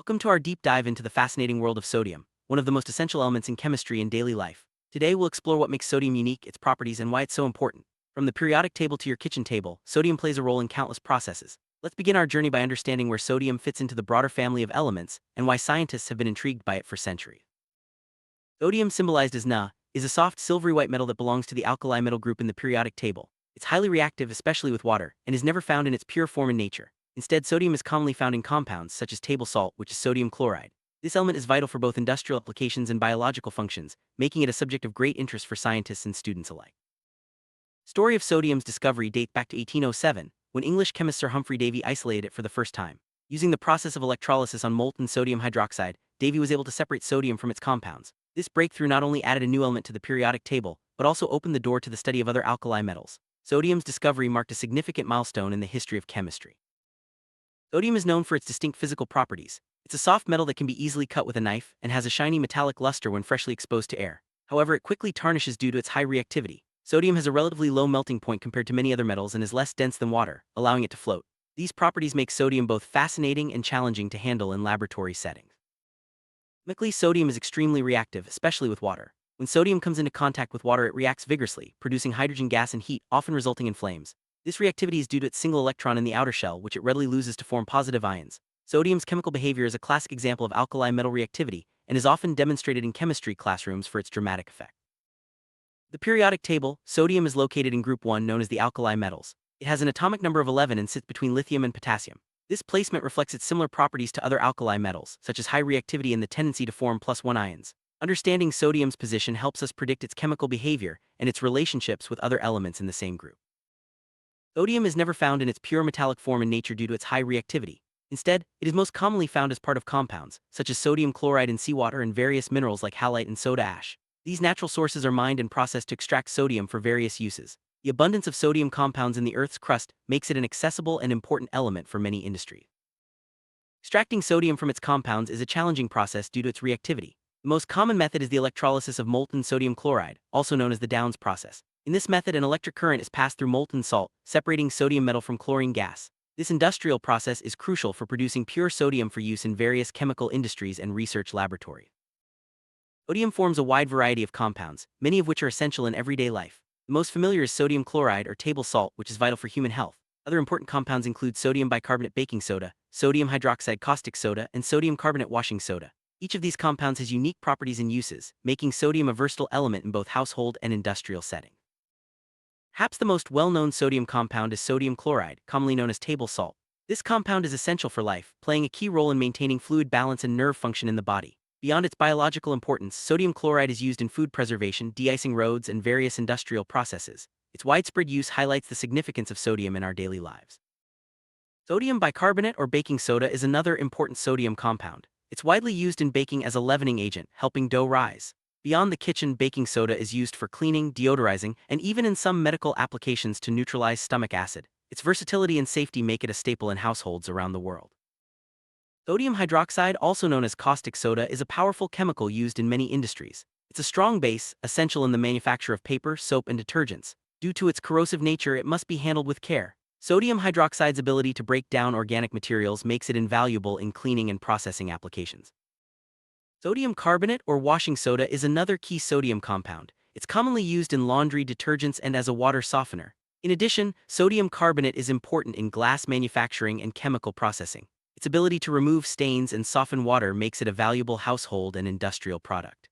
Welcome to our deep dive into the fascinating world of sodium, one of the most essential elements in chemistry and daily life. Today we'll explore what makes sodium unique, its properties, and why it's so important. From the periodic table to your kitchen table, sodium plays a role in countless processes. Let's begin our journey by understanding where sodium fits into the broader family of elements and why scientists have been intrigued by it for centuries. Sodium, symbolized as Na, is a soft silvery white metal that belongs to the alkali metal group in the periodic table. It's highly reactive, especially with water, and is never found in its pure form in nature. Instead, sodium is commonly found in compounds such as table salt, which is sodium chloride. This element is vital for both industrial applications and biological functions, making it a subject of great interest for scientists and students alike. Story of sodium's discovery dates back to 1807, when English chemist Sir Humphrey Davy isolated it for the first time. Using the process of electrolysis on molten sodium hydroxide, Davy was able to separate sodium from its compounds. This breakthrough not only added a new element to the periodic table, but also opened the door to the study of other alkali metals. Sodium's discovery marked a significant milestone in the history of chemistry. Sodium is known for its distinct physical properties. It's a soft metal that can be easily cut with a knife and has a shiny metallic luster when freshly exposed to air. However, it quickly tarnishes due to its high reactivity. Sodium has a relatively low melting point compared to many other metals and is less dense than water, allowing it to float. These properties make sodium both fascinating and challenging to handle in laboratory settings. Chemically, sodium is extremely reactive, especially with water. When sodium comes into contact with water, it reacts vigorously, producing hydrogen gas and heat, often resulting in flames. This reactivity is due to its single electron in the outer shell, which it readily loses to form positive ions. Sodium's chemical behavior is a classic example of alkali metal reactivity and is often demonstrated in chemistry classrooms for its dramatic effect. The periodic table, sodium is located in group 1, known as the alkali metals. It has an atomic number of 11 and sits between lithium and potassium. This placement reflects its similar properties to other alkali metals, such as high reactivity and the tendency to form +1 ions. Understanding sodium's position helps us predict its chemical behavior and its relationships with other elements in the same group. Sodium is never found in its pure metallic form in nature due to its high reactivity. Instead, it is most commonly found as part of compounds, such as sodium chloride in seawater and various minerals like halite and soda ash. These natural sources are mined and processed to extract sodium for various uses. The abundance of sodium compounds in the Earth's crust makes it an accessible and important element for many industries. Extracting sodium from its compounds is a challenging process due to its reactivity. The most common method is the electrolysis of molten sodium chloride, also known as the Downs process. In this method, an electric current is passed through molten salt, separating sodium metal from chlorine gas. This industrial process is crucial for producing pure sodium for use in various chemical industries and research laboratories. Sodium forms a wide variety of compounds, many of which are essential in everyday life. The most familiar is sodium chloride or table salt, which is vital for human health. Other important compounds include sodium bicarbonate baking soda, sodium hydroxide caustic soda, and sodium carbonate washing soda. Each of these compounds has unique properties and uses, making sodium a versatile element in both household and industrial settings. Perhaps the most well-known sodium compound is sodium chloride, commonly known as table salt. This compound is essential for life, playing a key role in maintaining fluid balance and nerve function in the body. Beyond its biological importance, sodium chloride is used in food preservation, de-icing roads, and various industrial processes. Its widespread use highlights the significance of sodium in our daily lives. Sodium bicarbonate or baking soda is another important sodium compound. It's widely used in baking as a leavening agent, helping dough rise. Beyond the kitchen, baking soda is used for cleaning, deodorizing, and even in some medical applications to neutralize stomach acid. Its versatility and safety make it a staple in households around the world. Sodium hydroxide, also known as caustic soda, is a powerful chemical used in many industries. It's a strong base, essential in the manufacture of paper, soap, and detergents. Due to its corrosive nature, it must be handled with care. Sodium hydroxide's ability to break down organic materials makes it invaluable in cleaning and processing applications. Sodium carbonate or washing soda is another key sodium compound. It's commonly used in laundry detergents and as a water softener. In addition, sodium carbonate is important in glass manufacturing and chemical processing. Its ability to remove stains and soften water makes it a valuable household and industrial product.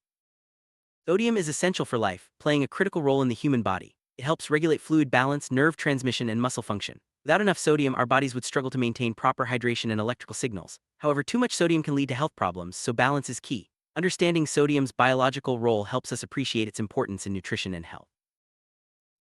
Sodium is essential for life, playing a critical role in the human body. It helps regulate fluid balance, nerve transmission, and muscle function. Without enough sodium, our bodies would struggle to maintain proper hydration and electrical signals. However, too much sodium can lead to health problems, so balance is key. Understanding sodium's biological role helps us appreciate its importance in nutrition and health.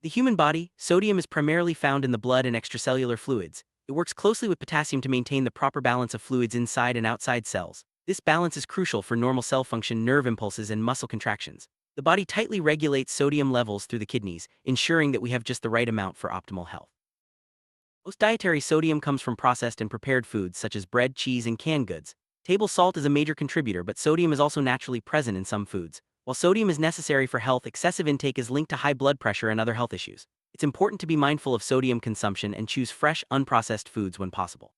The human body, sodium is primarily found in the blood and extracellular fluids. It works closely with potassium to maintain the proper balance of fluids inside and outside cells. This balance is crucial for normal cell function, nerve impulses, and muscle contractions. The body tightly regulates sodium levels through the kidneys, ensuring that we have just the right amount for optimal health. Most dietary sodium comes from processed and prepared foods such as bread, cheese, and canned goods. Table salt is a major contributor, but sodium is also naturally present in some foods. While sodium is necessary for health, excessive intake is linked to high blood pressure and other health issues. It's important to be mindful of sodium consumption and choose fresh, unprocessed foods when possible.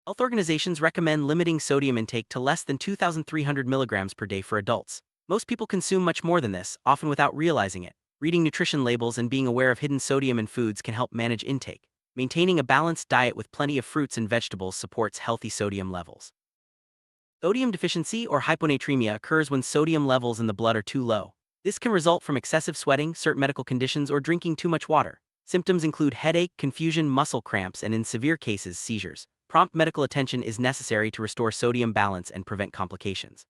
Health organizations recommend limiting sodium intake to less than 2,300 milligrams per day for adults. Most people consume much more than this, often without realizing it. Reading nutrition labels and being aware of hidden sodium in foods can help manage intake. Maintaining a balanced diet with plenty of fruits and vegetables supports healthy sodium levels. Sodium deficiency or hyponatremia occurs when sodium levels in the blood are too low. This can result from excessive sweating, certain medical conditions, or drinking too much water. Symptoms include headache, confusion, muscle cramps, and in severe cases, seizures. Prompt medical attention is necessary to restore sodium balance and prevent complications.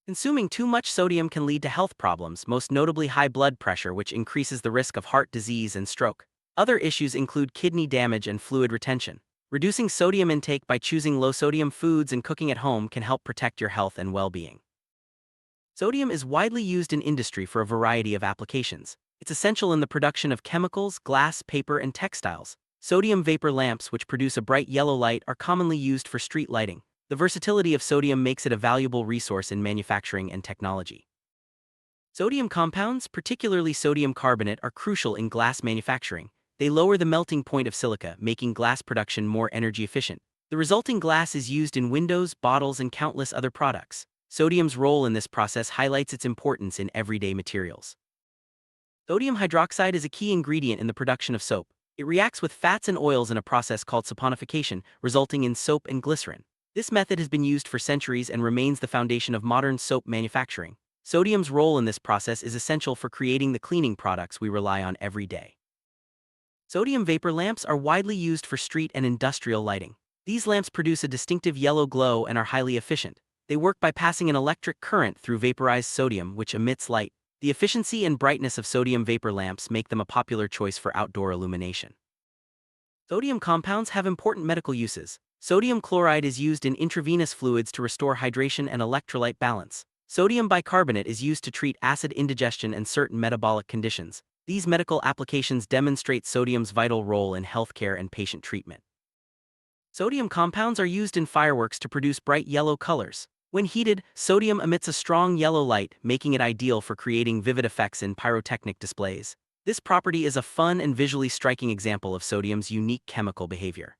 Consuming too much sodium can lead to health problems, most notably high blood pressure, which increases the risk of heart disease and stroke. Other issues include kidney damage and fluid retention. Reducing sodium intake by choosing low-sodium foods and cooking at home can help protect your health and well-being. Sodium is widely used in industry for a variety of applications. It's essential in the production of chemicals, glass, paper, and textiles. Sodium vapor lamps, which produce a bright yellow light, are commonly used for street lighting. The versatility of sodium makes it a valuable resource in manufacturing and technology. Sodium compounds, particularly sodium carbonate, are crucial in glass manufacturing. They lower the melting point of silica, making glass production more energy efficient. The resulting glass is used in windows, bottles, and countless other products. Sodium's role in this process highlights its importance in everyday materials. Sodium hydroxide is a key ingredient in the production of soap. It reacts with fats and oils in a process called saponification, resulting in soap and glycerin. This method has been used for centuries and remains the foundation of modern soap manufacturing. Sodium's role in this process is essential for creating the cleaning products we rely on every day. Sodium vapor lamps are widely used for street and industrial lighting. These lamps produce a distinctive yellow glow and are highly efficient. They work by passing an electric current through vaporized sodium, which emits light. The efficiency and brightness of sodium vapor lamps make them a popular choice for outdoor illumination. Sodium compounds have important medical uses. Sodium chloride is used in intravenous fluids to restore hydration and electrolyte balance. Sodium bicarbonate is used to treat acid indigestion and certain metabolic conditions. These medical applications demonstrate sodium's vital role in healthcare and patient treatment. Sodium compounds are used in fireworks to produce bright yellow colors. When heated, sodium emits a strong yellow light, making it ideal for creating vivid effects in pyrotechnic displays. This property is a fun and visually striking example of sodium's unique chemical behavior.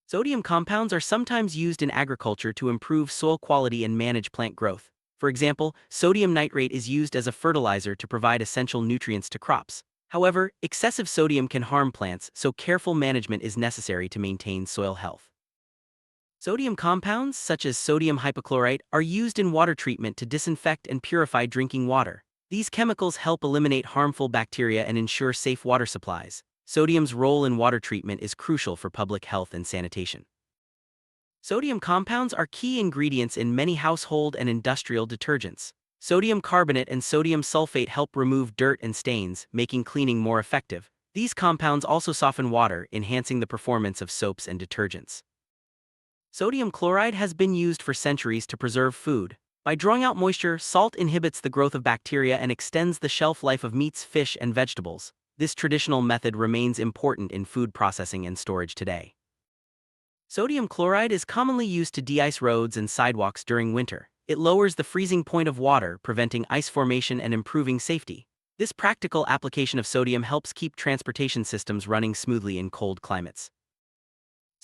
Sodium compounds are sometimes used in agriculture to improve soil quality and manage plant growth. For example, sodium nitrate is used as a fertilizer to provide essential nutrients to crops. However, excessive sodium can harm plants, so careful management is necessary to maintain soil health. Sodium compounds, such as sodium hypochlorite, are used in water treatment to disinfect and purify drinking water. These chemicals help eliminate harmful bacteria and ensure safe water supplies. Sodium's role in water treatment is crucial for public health and sanitation. Sodium compounds are key ingredients in many household and industrial detergents. Sodium carbonate and sodium sulfate help remove dirt and stains, making cleaning more effective. These compounds also soften water, enhancing the performance of soaps and detergents. Sodium chloride has been used for centuries to preserve food. By drawing out moisture, salt inhibits the growth of bacteria and extends the shelf life of meats, fish, and vegetables. This traditional method remains important in food processing and storage today. Sodium chloride is commonly used to de-ice roads and sidewalks during winter. It lowers the freezing point of water, preventing ice formation and improving safety. This practical application of sodium helps keep transportation systems running smoothly in cold climates.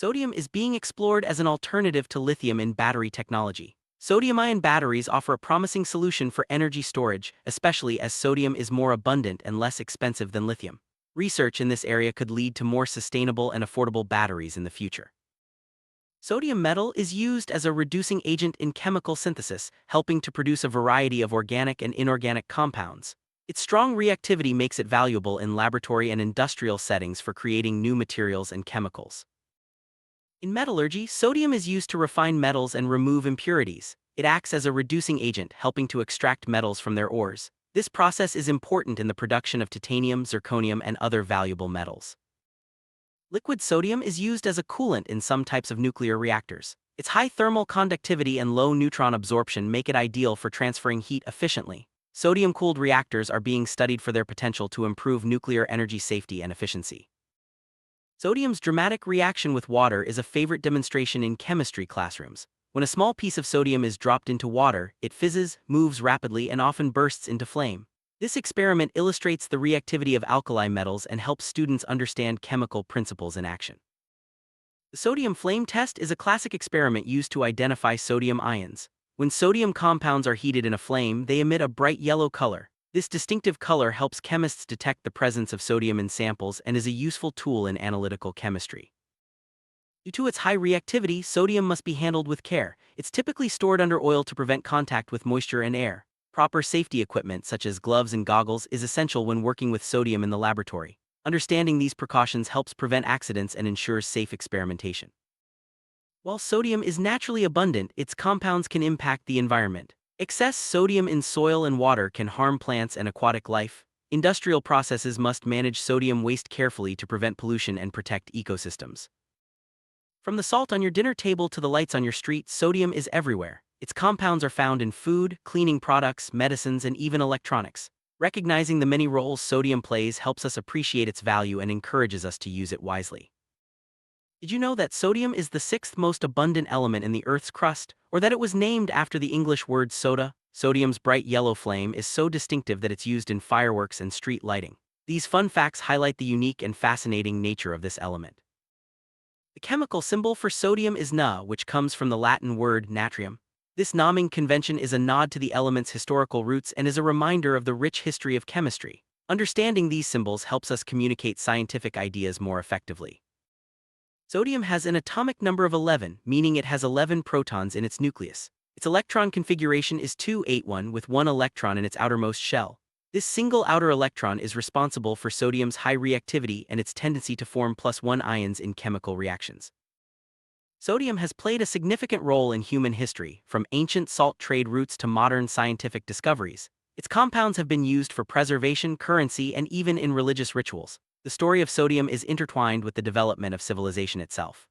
Sodium is being explored as an alternative to lithium in battery technology. Sodium-ion batteries offer a promising solution for energy storage, especially as sodium is more abundant and less expensive than lithium. Research in this area could lead to more sustainable and affordable batteries in the future. Sodium metal is used as a reducing agent in chemical synthesis, helping to produce a variety of organic and inorganic compounds. Its strong reactivity makes it valuable in laboratory and industrial settings for creating new materials and chemicals. In metallurgy, sodium is used to refine metals and remove impurities. It acts as a reducing agent, helping to extract metals from their ores. This process is important in the production of titanium, zirconium, and other valuable metals. Liquid sodium is used as a coolant in some types of nuclear reactors. Its high thermal conductivity and low neutron absorption make it ideal for transferring heat efficiently. Sodium-cooled reactors are being studied for their potential to improve nuclear energy safety and efficiency. Sodium's dramatic reaction with water is a favorite demonstration in chemistry classrooms. When a small piece of sodium is dropped into water, it fizzes, moves rapidly, and often bursts into flame. This experiment illustrates the reactivity of alkali metals and helps students understand chemical principles in action. The sodium flame test is a classic experiment used to identify sodium ions. When sodium compounds are heated in a flame, they emit a bright yellow color. This distinctive color helps chemists detect the presence of sodium in samples and is a useful tool in analytical chemistry. Due to its high reactivity, sodium must be handled with care. It's typically stored under oil to prevent contact with moisture and air. Proper safety equipment such as gloves and goggles is essential when working with sodium in the laboratory. Understanding these precautions helps prevent accidents and ensures safe experimentation. While sodium is naturally abundant, its compounds can impact the environment. Excess sodium in soil and water can harm plants and aquatic life. Industrial processes must manage sodium waste carefully to prevent pollution and protect ecosystems. From the salt on your dinner table to the lights on your street, sodium is everywhere. Its compounds are found in food, cleaning products, medicines, and even electronics. Recognizing the many roles sodium plays helps us appreciate its value and encourages us to use it wisely. Did you know that sodium is the sixth most abundant element in the Earth's crust, or that it was named after the English word soda? Sodium's bright yellow flame is so distinctive that it's used in fireworks and street lighting. These fun facts highlight the unique and fascinating nature of this element. The chemical symbol for sodium is Na, which comes from the Latin word natrium. This naming convention is a nod to the element's historical roots and is a reminder of the rich history of chemistry. Understanding these symbols helps us communicate scientific ideas more effectively. Sodium has an atomic number of 11, meaning it has 11 protons in its nucleus. Its electron configuration is 281 with one electron in its outermost shell. This single outer electron is responsible for sodium's high reactivity and its tendency to form +1 ions in chemical reactions. Sodium has played a significant role in human history, from ancient salt trade routes to modern scientific discoveries. Its compounds have been used for preservation, currency, and even in religious rituals. The story of sodium is intertwined with the development of civilization itself.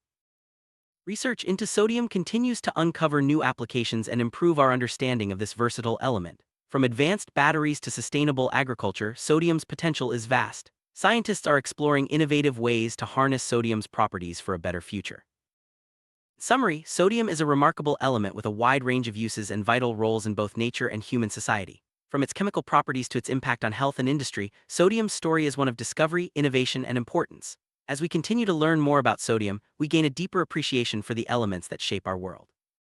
Research into sodium continues to uncover new applications and improve our understanding of this versatile element. From advanced batteries to sustainable agriculture, sodium's potential is vast. Scientists are exploring innovative ways to harness sodium's properties for a better future. In summary, sodium is a remarkable element with a wide range of uses and vital roles in both nature and human society. From its chemical properties to its impact on health and industry, sodium's story is one of discovery, innovation, and importance. As we continue to learn more about sodium, we gain a deeper appreciation for the elements that shape our world.